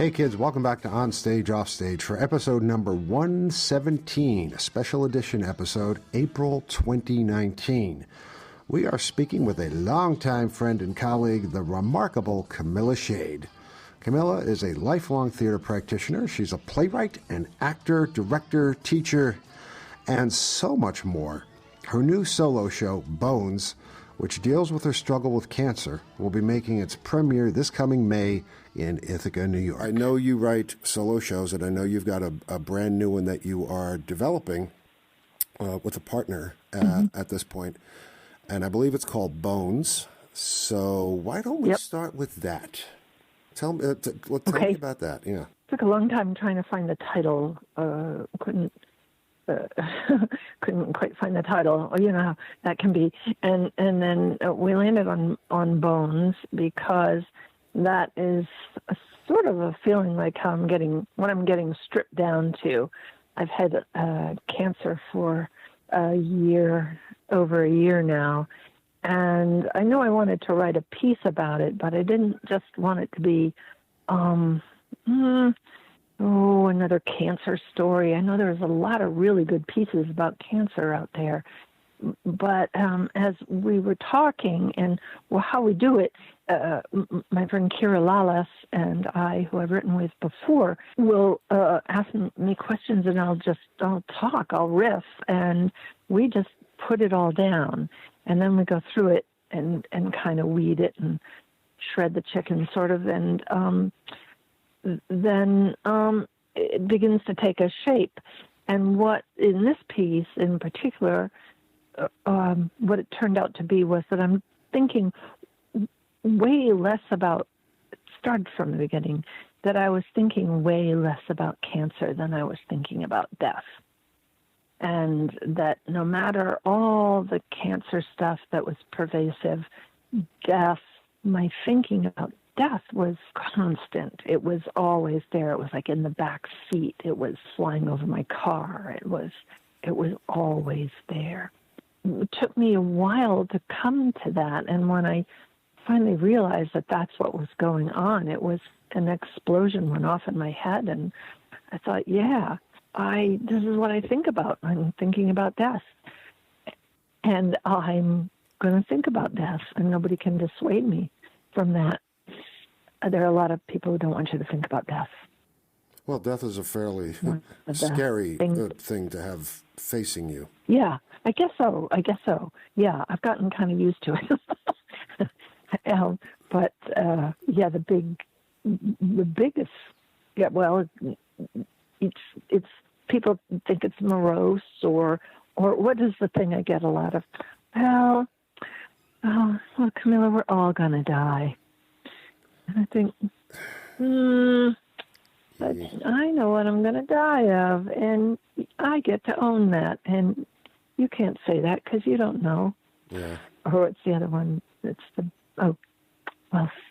Hey kids, welcome back to On Stage, Off Stage for episode number 117, a special edition episode, April 2019. We are speaking with a longtime friend and colleague, the remarkable Camilla Schade. Camilla is a lifelong theater practitioner. She's a playwright, an actor, director, teacher, and so much more. Her new solo show, Bones, which deals with her struggle with cancer, will be making its premiere this coming May in Ithaca, New York. I know you write solo shows, and I know you've got a brand new one that you are developing with a partner at this point, and I believe it's called Bones. So why don't we start with that? Tell me about that. Yeah, took a long time trying to find the title. Couldn't quite find the title. You know how that can be. And then we landed on Bones because that is a sort of a feeling like how I'm getting stripped down to. I've had cancer for over a year now. And I know I wanted to write a piece about it, but I didn't just want it to be, another cancer story. I know there's a lot of really good pieces about cancer out there. But as we were talking and how we do it, my friend Kira Lalas and I, who I've written with before, will ask me questions and I'll talk, I'll riff, and we just put it all down. And then we go through it and kind of weed it and shred the chicken, sort of. And then it begins to take a shape. And what in this piece in particular, what it turned out to be was that I'm thinking way less about, it started from the beginning, that I was thinking way less about cancer than I was thinking about death. And that no matter all the cancer stuff that was pervasive, death, my thinking about death was constant. It was always there. It was like in the back seat. It was flying over my car. It was always there. It took me a while to come to that. And when I finally realized that that's what was going on, it was an explosion went off in my head. And I thought, this is what I think about. I'm thinking about death. And I'm going to think about death, and nobody can dissuade me from that. There are a lot of people who don't want you to think about death. Well, death is a fairly scary thing to have facing you. Yeah, I guess so. Yeah, I've gotten kind of used to it. The biggest, it's people think it's morose or what is the thing I get a lot of? Well, Camilla, we're all going to die. And I think, but I know what I'm going to die of, and I get to own that. And you can't say that because you don't know. Yeah. Or what's the other one?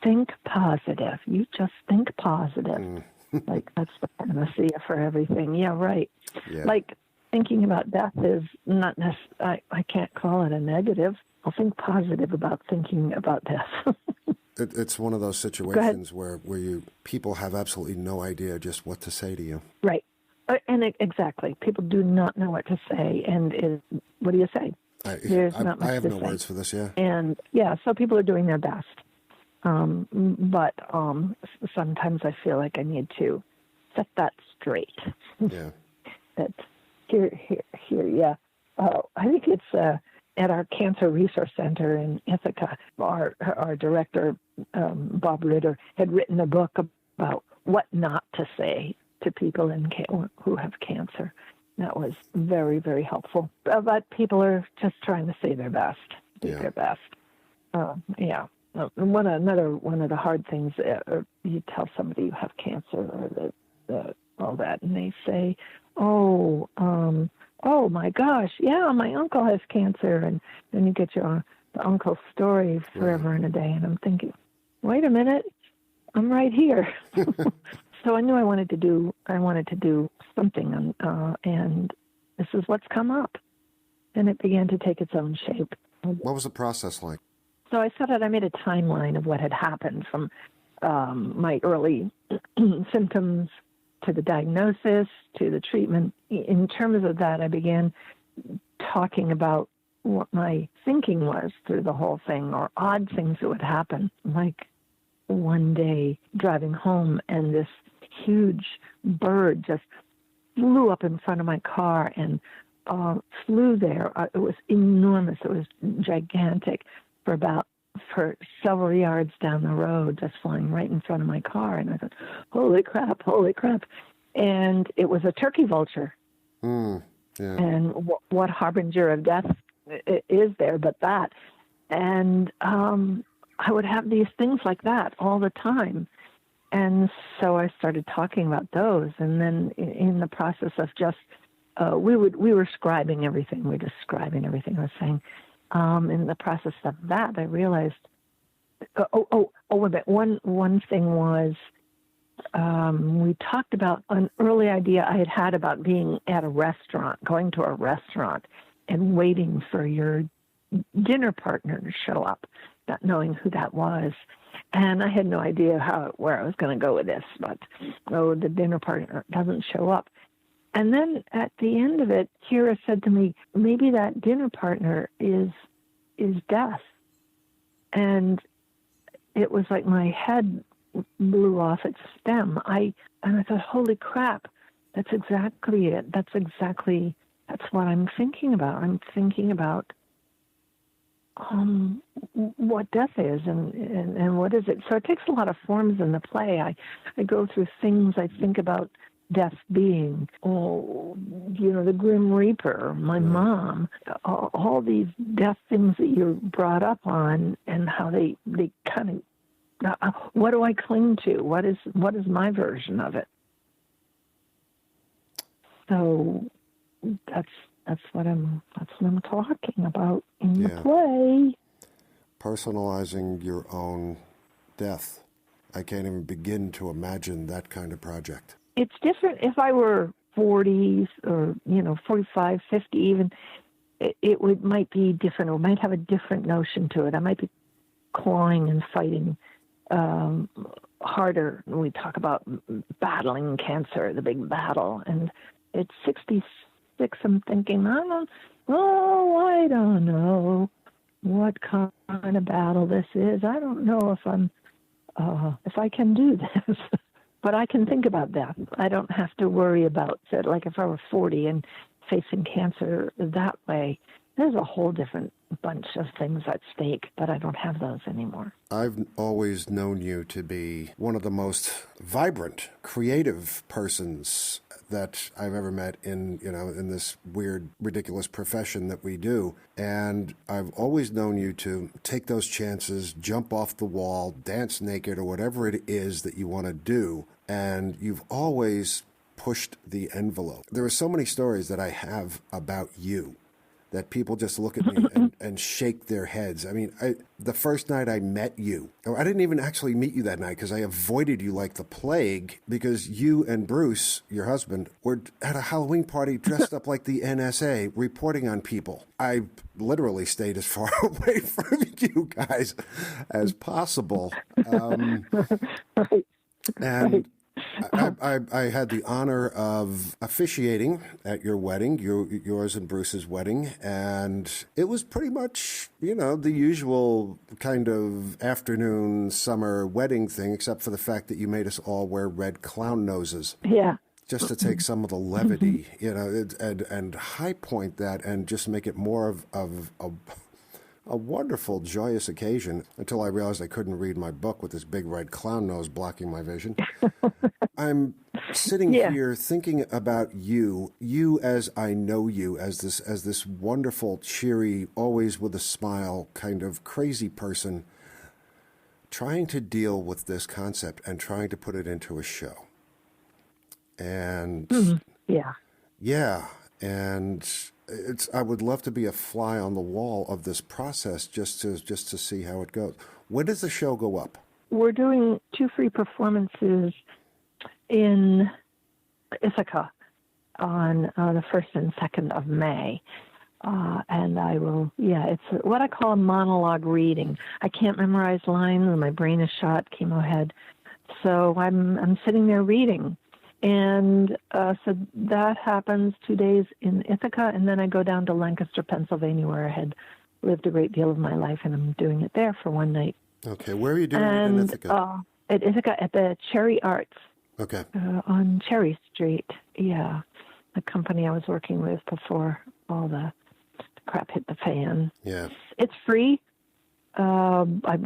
Think positive. You just think positive. Like, that's the panacea for everything. Yeah, right. Yeah. Like, thinking about death is not necessarily, I can't call it a negative. I'll think positive about thinking about death. It's one of those situations where people have absolutely no idea just what to say to you. Right. And exactly. People do not know what to say. And what do you say? I have no words for this, yeah. And, so people are doing their best. But sometimes I feel like I need to set that straight. Yeah. That here, yeah. I think it's at our Cancer Resource Center in Ithaca. Our director, Bob Ritter, had written a book about what not to say to people who have cancer. That was very, very helpful. But people are just trying to say their best, do their best. One of the hard things, you tell somebody you have cancer or all that, and they say, "Oh my gosh, yeah, my uncle has cancer," and then you get the uncle's story forever and a day, and I'm thinking, wait a minute, I'm right here. So I knew I wanted to do something, and this is what's come up, and it began to take its own shape. What was the process like? So I made a timeline of what had happened from my early symptoms to the diagnosis to the treatment. In terms of that, I began talking about what my thinking was through the whole thing, or odd things that would happen. Like one day driving home and this huge bird just flew up in front of my car and flew there. It was enormous. It was gigantic for several yards down the road, just flying right in front of my car. And I thought, holy crap. And it was a turkey vulture. Yeah. And what harbinger of death is there but that? And I would have these things like that all the time. And so I started talking about those. And then in the process of just, we were scribing everything. We were just scribing everything I was saying. In the process of that, I realized, wait a minute. One thing was, we talked about an early idea I had had about being at a restaurant, going to a restaurant and waiting for your dinner partner to show up, not knowing who that was. And I had no idea where I was going to go with this, but the dinner partner doesn't show up. And then at the end of it, Kira said to me, maybe that dinner partner is death. And it was like my head blew off its stem. And I thought, holy crap, that's exactly it. That's what I'm thinking about. I'm thinking about what death is and what is it. So it takes a lot of forms in the play. I go through things I think about death being, the Grim Reaper, my mom, all these death things that you're brought up on, and how they kind of, what do I cling to? What is my version of it? So that's what I'm talking about in the play. Personalizing your own death. I can't even begin to imagine that kind of project. It's different if I were 40 or 45, 50 even. It might be different. It might have a different notion to it. I might be clawing and fighting harder. We talk about battling cancer, the big battle, and at 66, I'm thinking, I don't know what kind of battle this is. I don't know if I can do this. But I can think about death. I don't have to worry about it. Like if I were 40 and facing cancer that way, there's a whole different bunch of things at stake, but I don't have those anymore. I've always known you to be one of the most vibrant, creative persons that I've ever met in this weird, ridiculous profession that we do. And I've always known you to take those chances, jump off the wall, dance naked, or whatever it is that you want to do. And you've always pushed the envelope. There are so many stories that I have about you that people just look at me and shake their heads. I mean, the first night I met you, I didn't even actually meet you that night because I avoided you like the plague, because you and Bruce, your husband, were at a Halloween party dressed up like the NSA reporting on people. I literally stayed as far away from you guys as possible. Right. And I had the honor of officiating at your wedding, yours and Bruce's wedding, and it was pretty much, the usual kind of afternoon summer wedding thing, except for the fact that you made us all wear red clown noses. Yeah. Just to take some of the levity, and high point that and just make it more of a wonderful, joyous occasion, until I realized I couldn't read my book with this big red clown nose blocking my vision. I'm sitting here thinking about you as I know you, as this wonderful, cheery, always with a smile, kind of crazy person, trying to deal with this concept and trying to put it into a show. And and I would love to be a fly on the wall of this process just to see how it goes. When does the show go up? We're doing 2 free performances in Ithaca on the 1st and 2nd of May. And I will, it's what I call a monologue reading. I can't memorize lines, and my brain is shot, chemo head. So I'm sitting there reading. And so that happens 2 days in Ithaca, and then I go down to Lancaster, Pennsylvania, where I had lived a great deal of my life, and I'm doing it there for one night. Okay, where are you doing it in Ithaca? At Ithaca, at the Cherry Arts. Okay. On Cherry Street, the company I was working with before all the crap hit the fan. Yeah. It's free. I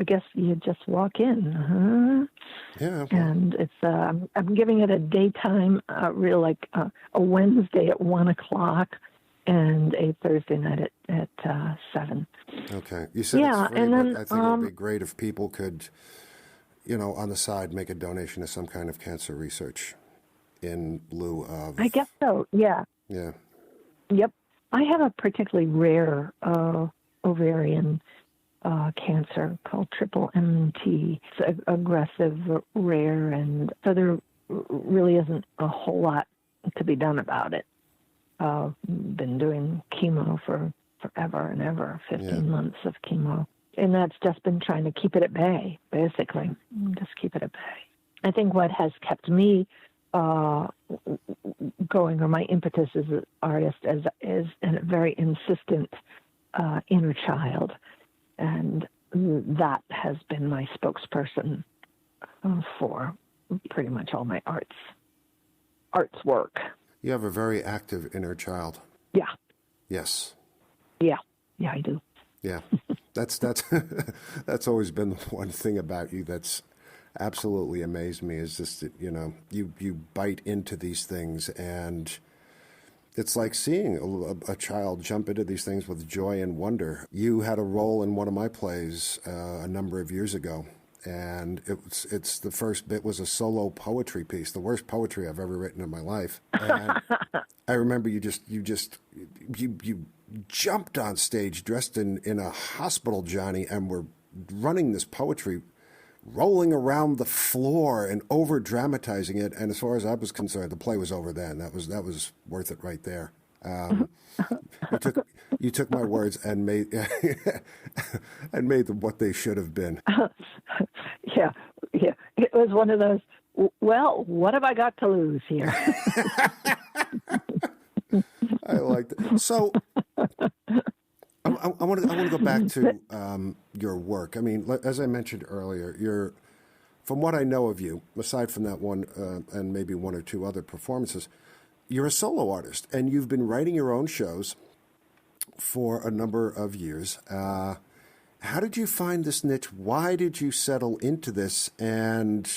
guess you just walk in. Yeah. And it's I'm giving it a daytime, a Wednesday at 1:00 and a Thursday night at 7. Okay. You said it's free, and then, but I think it would be great if people could, on the side, make a donation to some kind of cancer research in lieu of... I guess so, yeah. Yeah. Yep. I have a particularly rare ovarian cancer called triple MT. It's aggressive, rare, and so there really isn't a whole lot to be done about it. Been doing chemo for forever and ever, 15 months of chemo. And that's just been trying to keep it at bay, basically. Just keep it at bay. I think what has kept me going, or my impetus as an artist, is a very insistent inner child. And that has been my spokesperson for pretty much all my arts work. You have a very active inner child. Yeah. Yes. Yeah, I do. Yeah. That's that's always been the one thing about you that's absolutely amazed me, is just that, you bite into these things, and it's like seeing a child jump into these things with joy and wonder. You had a role in one of my plays a number of years ago, and it's the first bit was a solo poetry piece, the worst poetry I've ever written in my life. And I remember you jumped on stage dressed in a hospital Johnny, and were running this poetry, rolling around the floor and over dramatizing it. And as far as I was concerned, the play was over then. That was worth it right there. You took my words and made them what they should have been. Yeah. It was one of those, well, what have I got to lose here? I liked it. So I want to go back to your work. I mean, as I mentioned earlier, from what I know of you, aside from that one and maybe one or two other performances, you're a solo artist, and you've been writing your own shows for a number of years. How did you find this niche? Why did you settle into this? And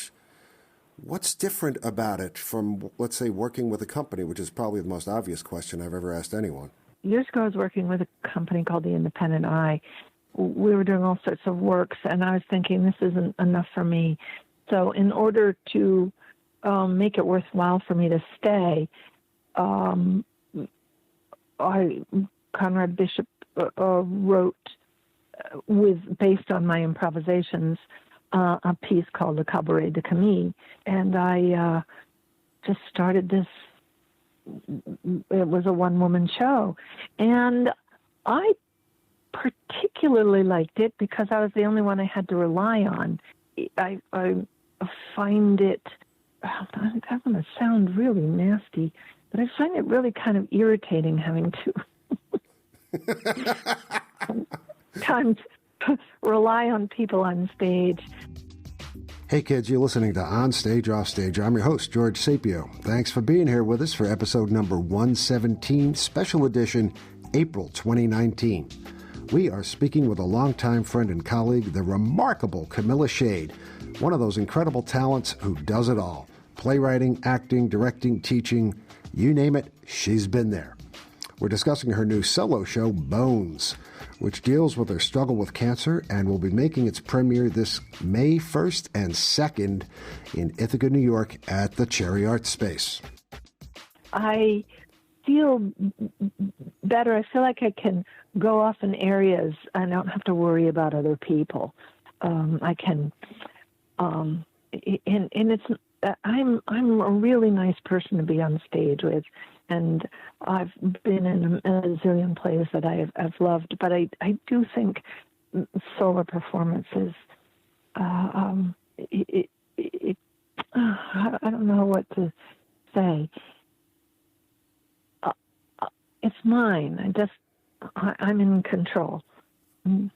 what's different about it from, let's say, working with a company, which is probably the most obvious question I've ever asked anyone? Years ago, I was working with a company called The Independent Eye. We were doing all sorts of works, and I was thinking, this isn't enough for me. So in order to make it worthwhile for me to stay, Conrad Bishop wrote, based on my improvisations, a piece called Le Cabaret de Camille, and I just started this. It was a one-woman show, and I particularly liked it because I was the only one I had to rely on. I find it, I'm going to sound really nasty, but I find it really kind of irritating having to sometimes rely on people on stage. Hey kids, you're listening to On Stage, Off Stage. I'm your host, George Sapio. Thanks for being here with us for episode number 117, special edition, April 2019. We are speaking with a longtime friend and colleague, the remarkable Camilla Schade, one of those incredible talents who does it all. Playwriting, acting, directing, teaching, you name it, she's been there. We're discussing her new solo show, Bones, which deals with her struggle with cancer and will be making its premiere this May 1st and 2nd in Ithaca, New York at the Cherry Arts Space. I feel better. I feel like I can go off in areas. I don't have to worry about other people. I can, and it's, I'm a really nice person to be on stage with. and I've been in a zillion plays that I've loved, but I do think solo performances, I don't know what to say. It's mine. I'm in control.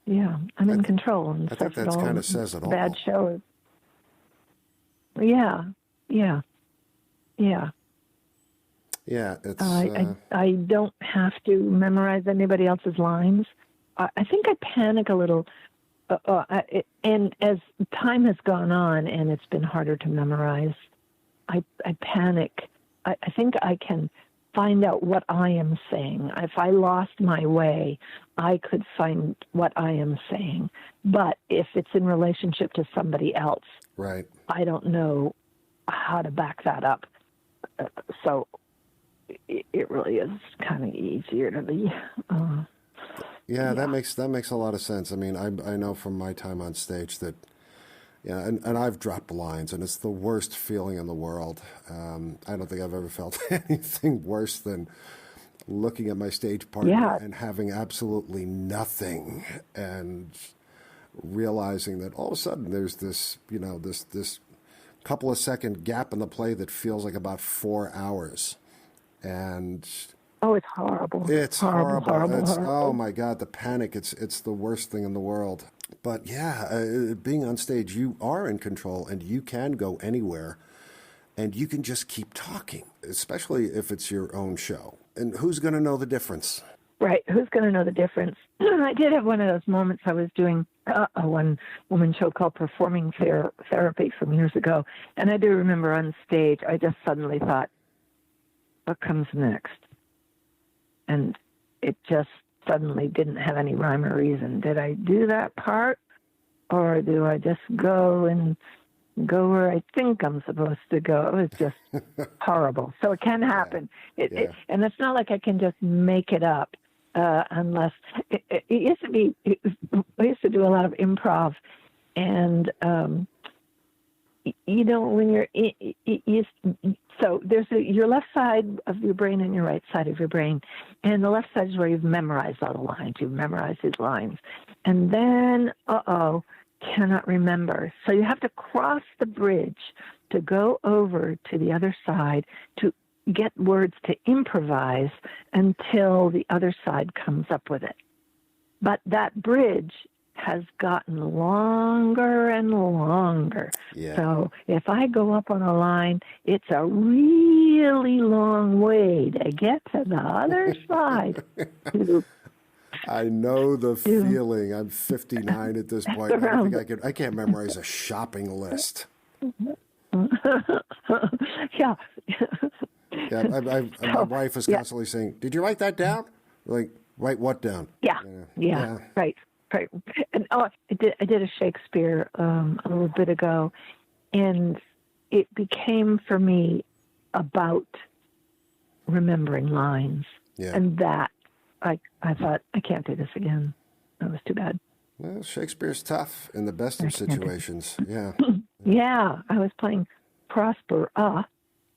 Yeah, I'm in control. And I think that kind of says it all. Bad show. Yeah. Yeah, it's. I don't have to memorize anybody else's lines. I think I panic a little, and as time has gone on and it's been harder to memorize, I panic. I think I can find out what I am saying. If I lost my way, I could find what I am saying. But if it's in relationship to somebody else, right, I don't know how to back that up. So it really is kind of easier to be. Yeah, that makes a lot of sense. I mean, I know from my time on stage that, yeah, and I've dropped lines, and it's the worst feeling in the world. I don't think I've ever felt anything worse than looking at my stage partner and having absolutely nothing, and realizing that all of a sudden there's this, this couple of second gap in the play that feels like about 4 hours, and. Oh, it's horrible. It's horrible. Horrible. Oh my God, the panic. It's the worst thing in the world. But yeah, being on stage, you are in control and you can go anywhere and you can just keep talking, especially if it's your own show. And who's going to know the difference? Right. Who's going to know the difference? I did have one of those moments. I was doing a one-woman show called Performing Therapy from years ago. And I do remember on stage, I just suddenly thought, what comes next? And it just suddenly didn't have any rhyme or reason. Did I do that part, or do I just go where I think I'm supposed to go? It was just horrible. So it can happen. And it's not like I can just make it up unless it used to be. I used to do a lot of improv, and when you're so there's your left side of your brain and your right side of your brain, and the left side is where you've memorized all the lines. You've memorized these lines, and then cannot remember. So you have to cross the bridge to go over to the other side to get words to improvise until the other side comes up with it. But that bridge has gotten longer and longer. Yeah. So if I go up on a line, it's a really long way to get to the other side. I know the feeling. I'm 59 at this point. I don't think I can't memorize a shopping list. Yeah. Yeah, my wife is constantly saying, "Did you write that down?" Like, write what down? Yeah. Right. And I did a Shakespeare a little bit ago, and it became for me about remembering lines. Yeah. And that I thought, I can't do this again. That was too bad. Well, Shakespeare's tough in the best of situations. Yeah. Yeah, I was playing Prosper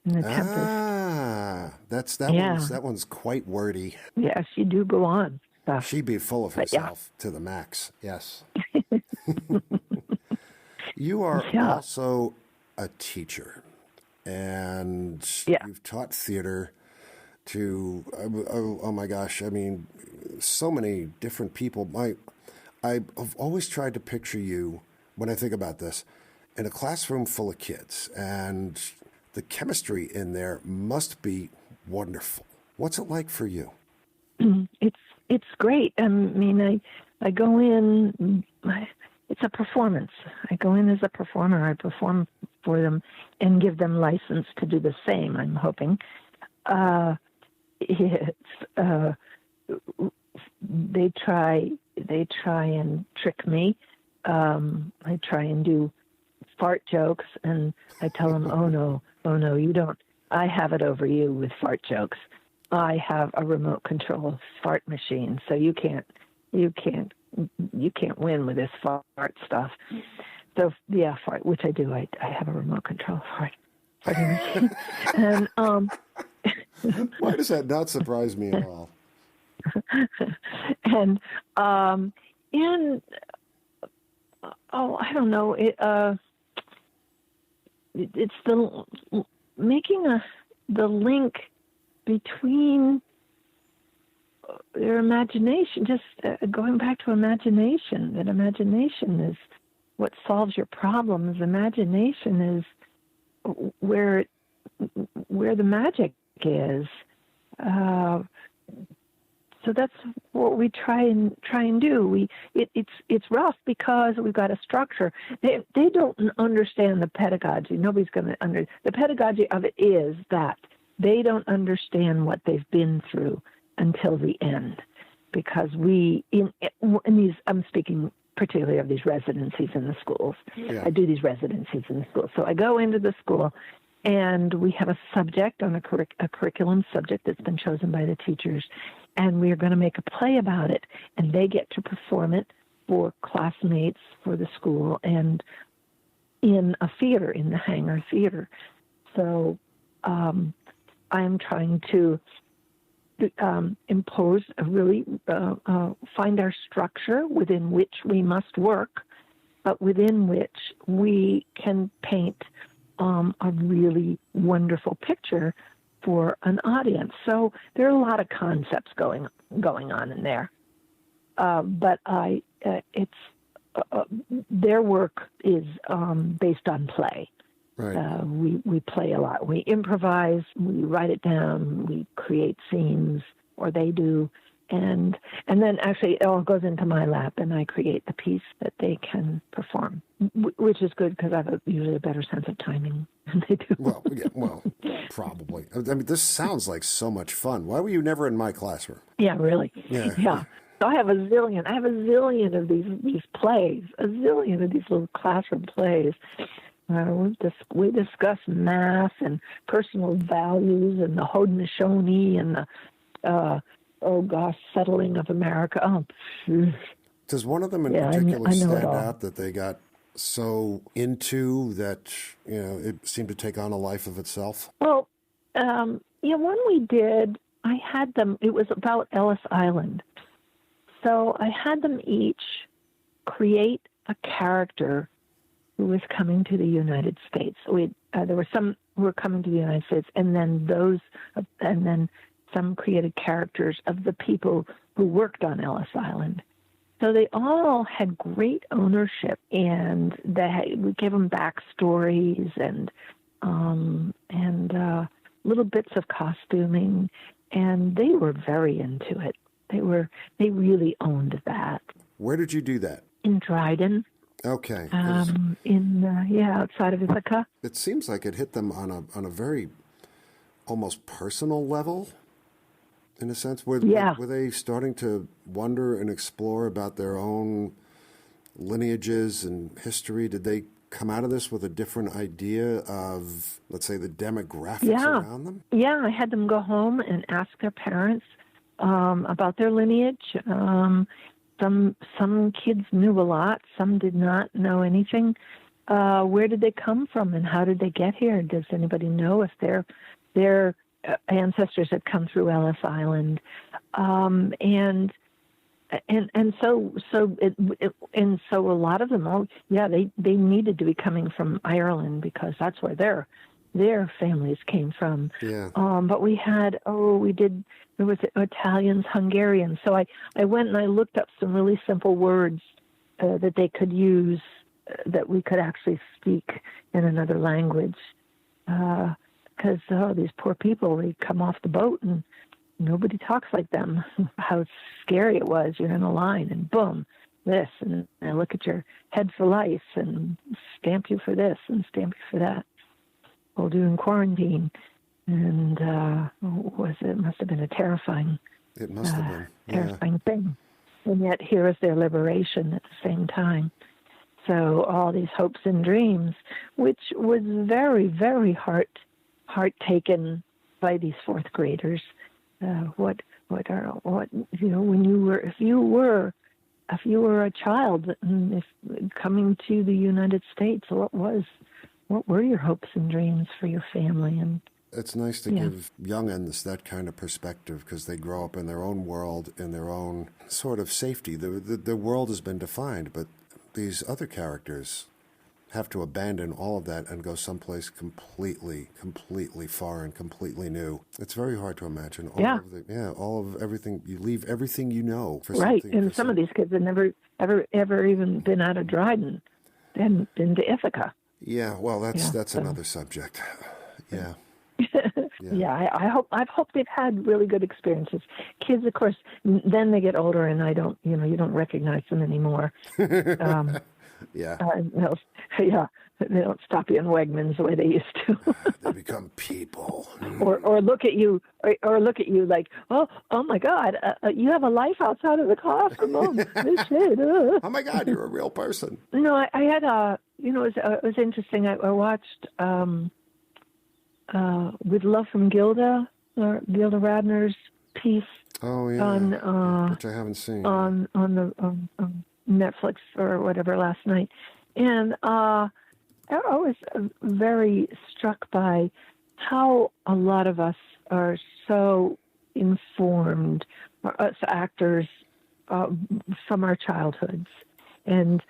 in the Tempest. That one's quite wordy. Yeah, she do go on. She'd be full of herself to the max. Yes. You are also a teacher, and you've taught theater to, oh my gosh, I mean, so many different people. I've always tried to picture you, when I think about this, in a classroom full of kids, and the chemistry in there must be wonderful. What's it like for you? It's great. I mean, I go in, it's a performance. I go in as a performer. I perform for them and give them license to do the same, I'm hoping. They try and trick me. I try and do fart jokes, and I tell them, oh no, you don't. I have it over you with fart jokes. I have a remote control fart machine, so you can't win with this fart stuff. So fart, which I do. I have a remote control farting machine, and Why does that not surprise me at all? And I don't know. It's the making the link between their imagination, just going back to imagination, that imagination is what solves your problems. Imagination is where the magic is. So that's what we try and do. It's rough because we've got a structure. They don't understand the pedagogy. Nobody's going to the pedagogy of it is that they don't understand what they've been through until the end, because in these, I'm speaking particularly of these residencies in the schools. Yeah. I do these residencies in the schools. So I go into the school, and we have a subject on a curriculum subject that's been chosen by the teachers, and we are going to make a play about it, and they get to perform it for classmates, for the school, and in a theater, in the Hangar Theater. So I'm trying to impose find our structure within which we must work, but within which we can paint a really wonderful picture for an audience. So there are a lot of concepts going on in there, but their work is based on play. Right. We play a lot. We improvise. We write it down. We create scenes, or they do, and then actually it all goes into my lap, and I create the piece that they can perform, which is good because I have usually a better sense of timing than they do. Well, probably. I mean, this sounds like so much fun. Why were you never in my classroom? Yeah, really. Yeah. So I have a zillion of these plays, a zillion of these little classroom plays. We discuss math and personal values and the Haudenosaunee and the settling of America. Does one of them in particular stand out that they got so into that it seemed to take on a life of itself? Well, one we did. I had them. It was about Ellis Island, so I had them each create a character who was coming to the United States. There were some who were coming to the United States, and then some created characters of the people who worked on Ellis Island. So they all had great ownership, and we gave them backstories and little bits of costuming, and they were very into it. They really owned that. Where did you do that? In Dryden. Okay. Outside of Ithaca. It seems like it hit them on a very almost personal level, in a sense. Were they starting to wonder and explore about their own lineages and history? Did they come out of this with a different idea of, let's say, the demographics around them? Yeah, I had them go home and ask their parents about their lineage. Some kids knew a lot. Some did not know anything. Where did they come from, and how did they get here? Does anybody know if their ancestors had come through Ellis Island? And so a lot of them, they needed to be coming from Ireland because that's where their families came from. Yeah. But there was Italians, Hungarians. So I went and I looked up some really simple words that they could use, that we could actually speak in another language. Because these poor people, they come off the boat and nobody talks like them. How scary it was. You're in a line and boom, this, and I look at your head for life and stamp you for this and stamp you for that. Hold you in quarantine. And it must have been a terrifying. It must have been terrifying thing. And yet here is their liberation at the same time. So all these hopes and dreams, which was very, very heart taken by these fourth graders. What when if you were a child, if coming to the United States, what were your hopes and dreams for your family? And It's nice to give young'uns that kind of perspective because they grow up in their own world, in their own sort of safety. The world has been defined, but these other characters have to abandon all of that and go someplace completely foreign, completely new. It's very hard to imagine. All of everything. You leave everything you know for right. something. And some of these kids have never, ever even been out of Dryden and been to Ithaca. Yeah, well, that's another subject. Yeah. I hope they've had really good experiences. Kids, of course, then they get older, and you don't recognize them anymore. Yeah. They don't stop you in Wegmans the way they used to. They become people. or look at you, like, oh my God, you have a life outside of the classroom. Oh my God, you're a real person. No, I had it was interesting. I watched With Love from Gilda, or Gilda Radner's piece. Oh yeah. On which I haven't seen. On Netflix or whatever last night, and I was very struck by how a lot of us are so informed, us actors, from our childhoods, and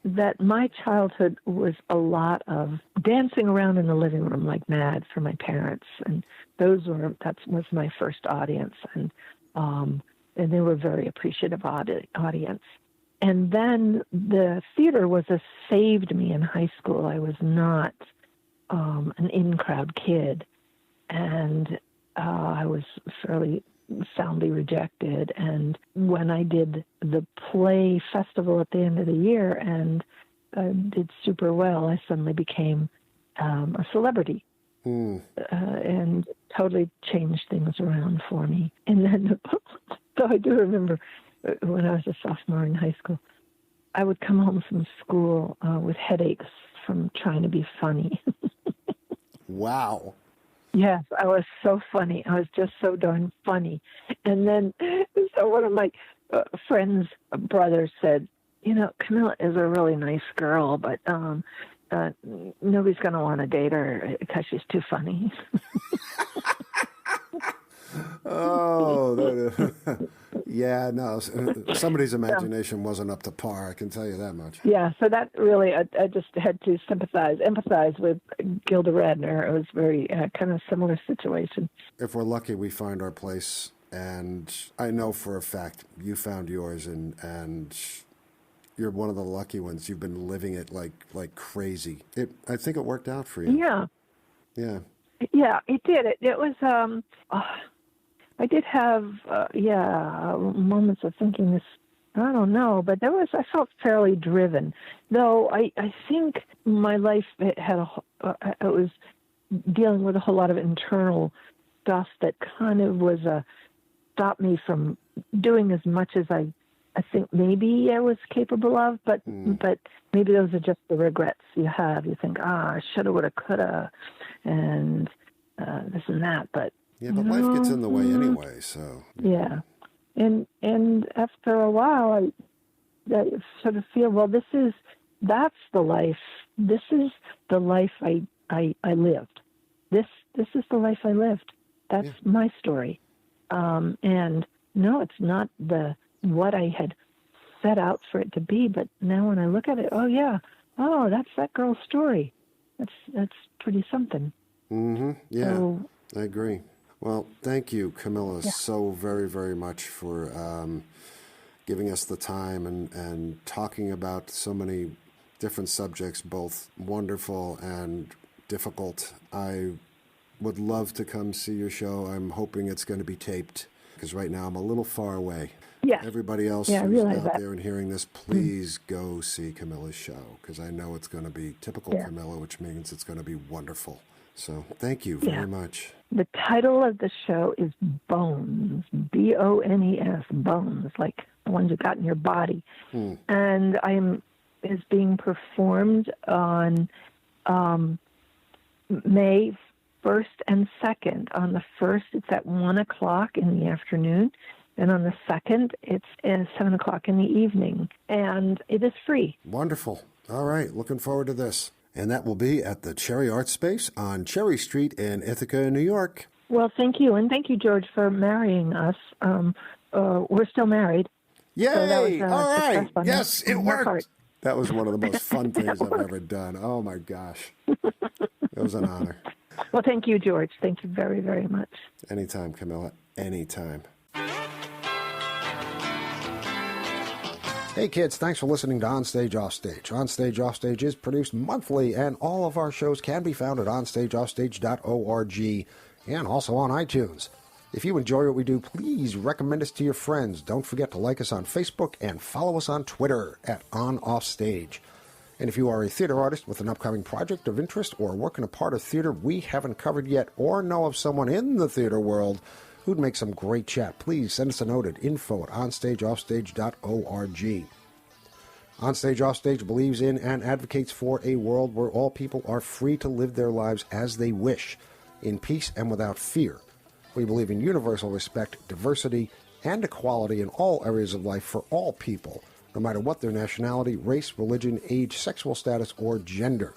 that my childhood was a lot of dancing around in the living room like mad for my parents, and that was my first audience, and they were a very appreciative audience. And then the theater saved me in high school. I was not an in-crowd kid, and I was fairly soundly rejected. And when I did the play festival at the end of the year and did super well, I suddenly became a celebrity. And totally changed things around for me. And then, so I do remember when I was a sophomore in high school, I would come home from school with headaches from trying to be funny. Wow. Yes, I was so funny. I was just so darn funny. And then, so one of my friend's brothers said, Camilla is a really nice girl, but nobody's going to want to date her because she's too funny. Oh, yeah, no. Somebody's imagination wasn't up to par, I can tell you that much. Yeah, so that really, I just had to empathize with Gilda Radner. It was very kind of similar situation. If we're lucky, we find our place, and I know for a fact you found yours, and you're one of the lucky ones. You've been living it like crazy. I think it worked out for you. Yeah. Yeah. Yeah, it did. It was, I did have, moments of thinking this, I don't know, but I felt fairly driven. Though I think my life, it was dealing with a whole lot of internal stuff that kind of stopped me from doing as much as I think maybe I was capable of, but maybe those are just the regrets you have. You think, I shoulda, woulda, coulda, and this and that, but life gets in the way anyway. So yeah, and after a while, I sort of feel, well, that's the life. This is the life I lived. This is the life I lived. That's my story. And no, it's not what I had set out for it to be. But now when I look at it, that's that girl's story. That's pretty something. Mm-hmm. Yeah, so, I agree. Well, thank you, Camilla, so very, very much for giving us the time and talking about so many different subjects, both wonderful and difficult. I would love to come see your show. I'm hoping it's going to be taped because right now I'm a little far away. Yeah. Everybody else who's out there and hearing this, please go see Camilla's show because I know it's going to be typical Camilla, which means it's going to be wonderful. So thank you very much. The title of the show is Bones, Bones, Bones, like the ones you got in your body. And is being performed on May 1st and 2nd. On the 1st, it's at 1 o'clock in the afternoon. And on the 2nd, it's at 7 o'clock in the evening. And it is free. Wonderful. All right. Looking forward to this. And that will be at the Cherry Art Space on Cherry Street in Ithaca, New York. Well, thank you. And thank you, George, for marrying us. We're still married. Yay! So that was, all right. Yes, it worked. Part. That was one of the most fun things I've ever done. Oh, my gosh. It was an honor. Well, thank you, George. Thank you very, very much. Anytime, Camilla. Anytime. Hey, kids. Thanks for listening to Onstage Offstage. Onstage Offstage is produced monthly, and all of our shows can be found at onstageoffstage.org and also on iTunes. If you enjoy what we do, please recommend us to your friends. Don't forget to like us on Facebook and follow us on Twitter at OnOffStage. And if you are a theater artist with an upcoming project of interest or work in a part of theater we haven't covered yet, or know of someone in the theater world who'd make some great chat, please send us a note at info@onstageoffstage.org. Onstage Offstage believes in and advocates for a world where all people are free to live their lives as they wish, in peace and without fear. We believe in universal respect, diversity, and equality in all areas of life for all people, no matter what their nationality, race, religion, age, sexual status, or gender.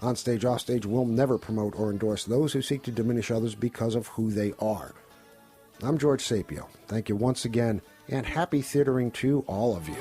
Onstage Offstage will never promote or endorse those who seek to diminish others because of who they are. I'm George Sapio. Thank you once again, and happy theatering to all of you.